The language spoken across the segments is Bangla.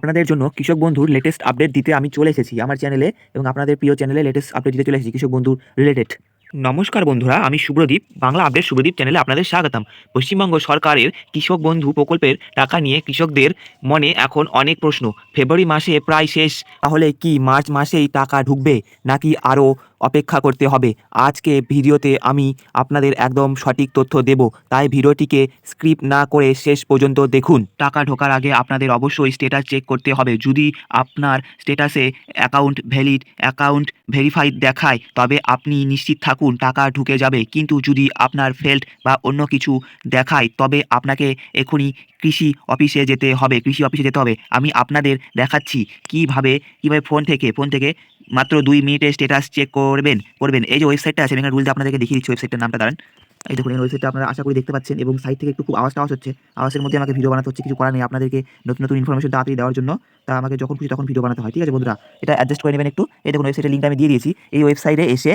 আপনাদের জন্য কৃষক বন্ধুর লেটেস্ট আপডেট দিতে আমি চলে এসেছি আমার চ্যানেলে এবং আপনাদের প্রিয় চ্যানেলে লেটেস্ট আপডেট দিতে চলে এসেছি কৃষক বন্ধুর রিলেটেড। নমস্কার বন্ধুরা, আমি শুভ্রদীপ, বাংলা আপডেট শুভ্রদীপ চ্যানেলে আপনাদের স্বাগতম। পশ্চিমবঙ্গ সরকারের কৃষক বন্ধু প্রকল্পের টাকা নিয়ে কৃষকদের মনে এখন অনেক প্রশ্ন। ফেব্রুয়ারি মাসে প্রায় শেষ, তাহলে কি মার্চ মাসেই টাকা ঢুকবে নাকি আরও অপেক্ষা করতে হবে? আজকে ভিডিওতে আমি আপনাদের একদম সঠিক তথ্য দেব, তাই ভিডিওটিকে স্কিপ না করে শেষ পর্যন্ত দেখুন। টাকা ঢোকার আগে আপনাদের অবশ্যই স্ট্যাটাস চেক করতে হবে। যদি আপনার স্ট্যাটাসে অ্যাকাউন্ট ভ্যালিড, অ্যাকাউন্ট ভেরিফাইড দেখায়, তবে আপনি নিশ্চিত থাকুন টাকা ঢুকে যাবে। কিন্তু যদি আপনার ফেল্ড বা অন্য কিছু দেখায়, তবে আপনাকে এখনই কৃষি অফিসে যেতে হবে। আমি আপনাদের দেখাচ্ছি কিভাবে ফোন থেকে মাত্র 2 মিনিটে স্ট্যাটাস চেক করবেন। এই যে ওয়েবসাইটটা আছে, আমি এখানে রুলতে আপনাদেরকে দেখিয়ে দিচ্ছি ওয়েবসাইটের নামটা। দাঁড়ান, এই দেখুন এই ওয়েবসাইটটা আপনারা আশা করি দেখতে পাচ্ছেন, এবং সাইট থেকে একটু খুব আওয়াজ হচ্ছে। আওয়াজের মধ্যে আমাকে ভিডিও বানাতে হচ্ছে, কিছু করার নেই। আপনাদেরকে নতুন নতুন ইনফরমেশন তাড়াতাড়ি দেওয়ার জন্য তা আমাকে যখন খুশি তখন ভিডিও বানাতে হয়, ঠিক আছে বন্ধুরা? এটা অ্যাডজাস্ট করে নেবেন একটু। এই দেখুন ওয়েবসাইটের লিঙ্কটা আমি দিয়ে দিয়েছি। এই ওয়েবসাইটে এসে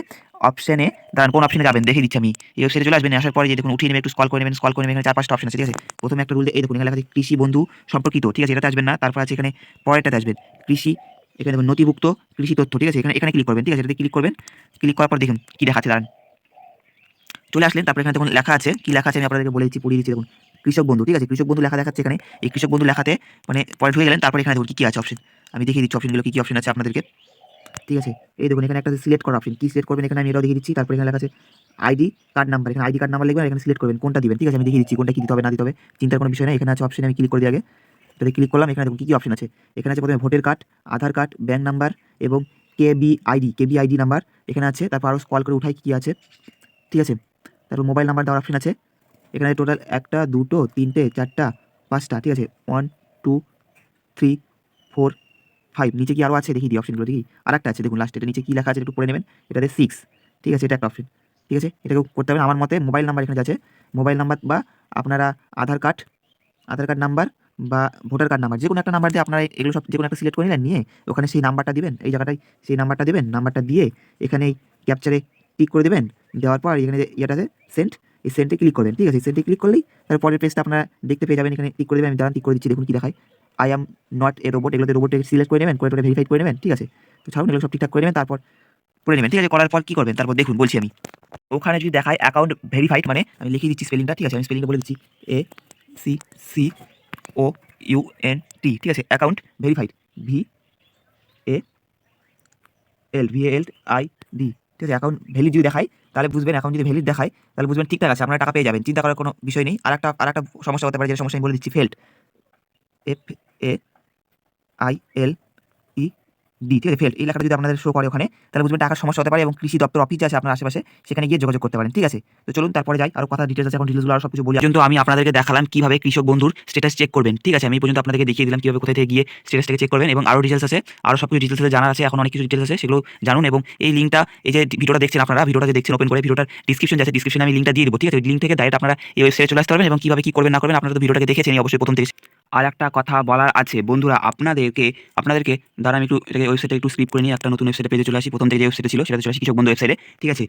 অপশনে দাঁড়ান, কোন অপশনে যাবেন দেখে দিচ্ছি আমি। এই ওয়েবসাইটে চলে আসবেন, আসার পরে যে দেখুন উঠিয়ে নেবেন, একটু স্ক্রল করে নেবেন। এখানে 4-5টা অপশন আছে, ঠিক আছে? প্রথমে একটা রুল, এই দেখুন এখানে লেখা আছে কৃষি বন্ধু সম্পর্কিত, ঠিক আছে? এটাতে আসবেন না, তারপর আছে এখানে পরেরটাতে আসবেন কৃষি, এখানে দেখুন নথিভুক্ত কৃষি তথ্য, ঠিক আছে? এখানে ক্লিক করবেন, ঠিক আছে? এটাতে ক্লিক করবেন। ক্লিক করার পর দেখুন কি দেখাচ্ছে, দাঁড়ান চলে আসলেন। তারপরে এখানে দেখুন লেখা আছে, কি লেখা আছে আমি আপনাদেরকে বলে দিচ্ছি, পড়িয়ে দিচ্ছি। দেখুন কৃষক বন্ধু, ঠিক আছে? কৃষক বন্ধু লেখা দেখাচ্ছে এখানে। এই কৃষক বন্ধু লেখাতে মানে পয়েন্ট হয়ে গেলেন। তারপরে এখানে দেখুন কি আছে অপশন, আমি দেখিয়ে দিচ্ছি অপশনগুলো কি অপশন আছে আপনাদেরকে, ঠিক আছে? এই দেখুন এখানে একটা সিলেক্ট করা অপশন, কি সিলেক্ট করবেন এখানে আমি এটাও দেখিয়ে দিচ্ছি। তারপরে এখানে লেখা আছে আইডি কার্ড নাম্বার, এখানে আইডি কার্ড নাম্বার লিখবেন, এখানে সিলেক্ট করবেন কোনটা দিবেন, ঠিক আছে? আমি দেখিয়ে দিচ্ছি কোনটা কি দিতে হবে না দিতে হবে, চিন্তার কোনো বিষয় নেই। এখানে আছে অপশন, আমি ক্লিক করে দিই আগে। এটাতে ক্লিক করলাম, এখানে দেখুন কি অপশন আছে। এখানে আছে প্রথমে ভোটার কার্ড, আধার কার্ড, ব্যাঙ্ক নাম্বার এবং কেবিআইডি নাম্বার এখানে আছে। তারপর আরও স্ক্রল করে উঠাই কি আছে, ঠিক আছে? তারপর মোবাইল নাম্বার দেওয়ার অপশন আছে। এখানে টোটাল 1টা 2টো 3টে 4টা 5টা, ঠিক আছে? 1 2 3 4 5, নিচে কি আরও আছে দেখিয়ে দিই অপশনগুলো, দেখি আরেকটা আছে দেখুন লাস্টে, এটা নিচে কি লেখা আছে একটু পড়ে নেবেন। এটাতে 6, ঠিক আছে? এটা একটা অপশন, ঠিক আছে? এটাকেও করতে হবে। আমার মতে মোবাইল নাম্বার এখানে আছে, মোবাইল নাম্বার বা আপনারা আধার কার্ড নাম্বার বা ভোটার কার্ড নাম্বার, যে কোনো একটা নাম্বার দিয়ে আপনারা এগুলো সব যে কোনো একটা সিলেক্ট করে নিলেন, নিয়ে ওখানে সেই নাম্বারটা দিবেন, এই জায়গাটায় সেই নাম্বারটা দিবেন। নাম্বারটা দিয়ে এখানে ক্যাপচারে টিক করে দেবেন। দেওয়ার পর এখানে যে ইয়েটাতে সেন্ড, এই সেন্টে ক্লিক করবেন, ঠিক আছে? সেন্টে ক্লিক করলেই তারপর পরের পেজটা আপনারা দেখতে পেয়ে যাবেন। এখানে টিক করে দেবেন, আমি দাঁড়ান টিক করে দিচ্ছি, দেখুন কি দেখায়, I am not a robot. এগুলোতে রোবটে সিলেক্ট করে নেবেন, করে ভেরিফাই করে নেবেন, ঠিক আছে? তো ছাড়ুন, এগুলো সব ঠিকঠাক করে নেবেন, তারপর করে নেবেন, ঠিক আছে? করার পর কী করবেন তারপর দেখুন বলছি আমি। ওখানে যদি দেখায় অ্যাকাউন্ট ভেরিফাইড, মানে আমি লিখিয়ে দিচ্ছি স্পেলিংটা, ঠিক আছে? আমি স্পেলিংটা বলে দিচ্ছি, ACCOUNT, ঠিক আছে? অ্যাকাউন্ট ভেরিফাইড, VALID, ঠিক আছে? অ্যাকাউন্ট ভ্যালিড যদি দেখায় তাহলে বুঝবেন, অ্যাকাউন্ট যদি ভ্যালিড দেখায় তাহলে বুঝবেন ঠিকঠাক আছে, আপনারা টাকা পেয়ে যাবেন, চিন্তা করার কোনো বিষয় নেই। আরেকটা সমস্যা হতে পারে, যে সমস্যা আমি বলে দিচ্ছি, ফেল্ড, FAILED, ঠিক আছে? ফেল্ড এই লেখাটা যদি আপনাদের শো করে ওখানে, তাহলে বুঝবেন টাকার সমস্যা হতে পারে, এবং কৃষি দপ্তর অফিস আছে আপনার আশেপাশে, সেখানে গিয়ে যোগাযোগ করতে পারেন, ঠিক আছে? তো চলুন তারপরে যাই, আরও কথা ডিটেলস আছে, এখন ডিটেলসগুলো আরও সব কিছু বলি। কিন্তু আমি আপনাদেরকে দেখালাম কিভাবে কৃষক বন্ধুর স্ট্যাটাস চেক করবেন, ঠিক আছে? আমি এই পর্যন্ত আপনাদেরকে দেখিয়ে দিলাম কিভাবে কোথায় থেকে গিয়ে স্ট্যাটাসটাকে চেক করবেন, এবং আরও ডিটেলস আছে, আরও সব কিছু ডিটেলস জানার আছে, এখন অনেক কিছু ডিটেলস আছে, সেগুলো জানুন। এবং এই লিঙ্কটা, এই যে ভিডিওটা দেখছেন আপনারা, ভিডিওটা যে দেখছেন ওপেন করে, ভিডিওটার ডিসক্রিপশন আছে, ডিসক্রিপশনে আমি লিঙ্কটা দিয়ে দেবো, ঠিক আছে? ওই লিঙ্ক থেকে ডাইরেক্ট আপনারা এই ওয়েবসাইটে চলে আসতে পারবেন, এবং কীভাবে কী করবেন না করবেন আপনারা তো ভিডিওটাকে দেখেছেন অবশ্যই প্রথম থেকে। আর একটা কথা বলার আছে বন্ধুরা, আপনাদেরকে দ্বারা আমি একটু এটাকে ওয়েবসাইটে একটু স্কিপ করে নিয়ে একটা নতুন ওয়েবসাইটে পেজে চলে আসি। প্রথম থেকে যে ওয়েবসাইটে ছিল সেটাতে চলে আসি, কৃষক বন্ধু ওয়েবসাইটে, ঠিক আছে?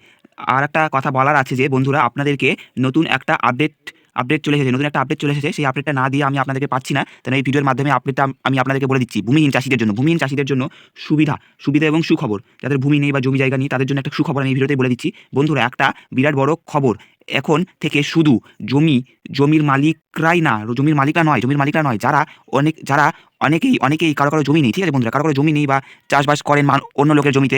আর একটা কথা বলার আছে যে বন্ধুরা, আপনাদেরকে নতুন একটা আপডেট চলে এসেছে, সেই আপডেটটা না দিয়ে আমি আপনাদেরকে পাচ্ছি না। তাই এই ভিডিওর মাধ্যমে আপডেটটা আমি আপনাদেরকে বলে দিচ্ছি। ভূমিহীন চাষিদের জন্য সুবিধা এবং সুখবর, যাদের ভূমি নেই বা জমি জায়গা নেই তাদের জন্য একটা সুখবর আমি এই ভিডিওতে বলে দিচ্ছি বন্ধুরা। একটা বিরাট বড় খবর, এখন থেকে শুধু জমির মালিকরা নয়, যারা অনেকেই কারো জমি নেই, ঠিক আছে বন্ধুরা? কারো জমি নেই বা চাষবাস করেন অন্য লোকের জমিতে,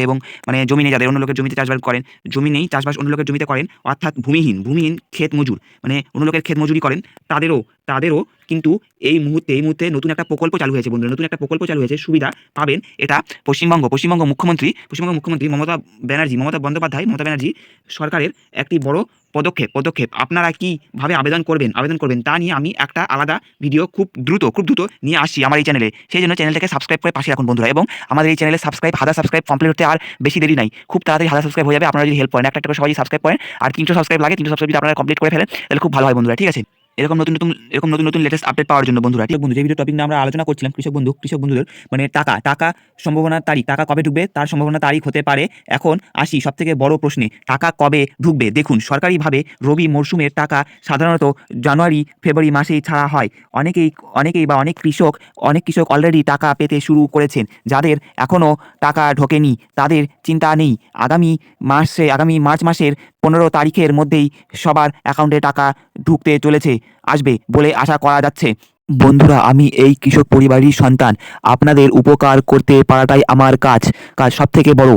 এবং মানে জমি নেই যাদের, অন্য লোকের জমিতে চাষবাস করেন, জমি নেই চাষবাস অন্য লোকের জমিতে করেন, অর্থাৎ ভূমিহীন ক্ষেত মজুর, মানে অন্য লোকের ক্ষেত মজুরি করেন, তাদেরও কিন্তু এই মুহূর্তে নতুন একটা প্রকল্প চালু হয়েছে বন্ধুরা, সুবিধা পাবেন। এটা পশ্চিমবঙ্গ মুখ্যমন্ত্রী মমতা ব্যানার্জি সরকারের একটি বড় পদক্ষেপ। আপনারা কিভাবে আবেদন করবেন তা নিয়ে আমি একটা আলাদা ভিডিও খুব দ্রুত নিয়ে আসছি আমার এই চ্যানেলে। সেই জন্য চ্যানেলটাকে সাবস্ক্রাইব করে পাশে রাখুন বন্ধুরা, এবং আমাদের এই চ্যানেলে 1000 সাবস্ক্রাইব কমপ্লিট হতে আর বেশি দেরি নাই, খুব তাড়াতাড়ি 1000 সাবস্ক্রাইব হয়ে যাবে। আপনারা যদি হেল্প করেন, একটা করে সবাই সাবস্ক্রাইব করেন, আর 300 সাবস্ক্রাইব লাগে, 300 সাবস্ক্রাইব যদি আপনারা কমপ্লিট করে ফেলেন তাহলে খুব ভালো হয় বন্ধুরা, ঠিক আছে? এরকম নতুন লেটেস্ট আপডেট পাওয়ার জন্য বন্ধুরা। ঠিক বন্ধু, যে ভিডিও টপিক নিয়ে আমরা আলোচনা করছিলাম কৃষক বন্ধুদের মানে টাকা সম্ভাবনার তারিখ, টাকা কবে ঢুকবে তার সম্ভাবনা তারিখ হতে পারে। এখন আসি সবথেকে বড় প্রশ্নে, টাকা কবে ঢুকবে। দেখুন, সরকারিভাবে রবি মরশুমের টাকা সাধারণত জানুয়ারি ফেব্রুয়ারি মাসেই ছাড়া হয়। অনেক কৃষক অলরেডি টাকা পেতে শুরু করেছেন। যাদের এখনও টাকা ঢোকেনি তাদের চিন্তা নেই, আগামী মার্চ মাসের 15 তারিখের মধ্যেই সবার অ্যাকাউন্টে টাকা ঢুকতে আসবে বলে আশা করা যাচ্ছে। বন্ধুরা, আমি এই কৃষক পরিবারেরই সন্তান। আপনাদের উপকার করতে পারাটাই আমার কাজ সবথেকে বড়।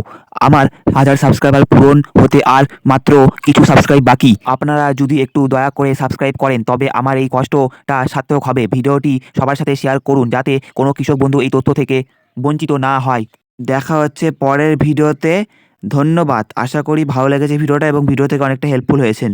আমার 1000 সাবস্ক্রাইবার পূরণ হতে আর মাত্র কিছু সাবস্ক্রাইব বাকি। আপনারা যদি একটু দয়া করে সাবস্ক্রাইব করেন তবে আমার এই কষ্টটা সার্থক হবে। ভিডিওটি সবার সাথে শেয়ার করুন যাতে কোনো কৃষক বন্ধু এই তথ্য থেকে বঞ্চিত না হয়। দেখা হচ্ছে পরের ভিডিওতে। ধন্যবাদ। আশা করি ভালো লেগেছে ভিডিওটা এবং ভিডিও থেকে অনেকটা হেল্পফুল হয়েছেন।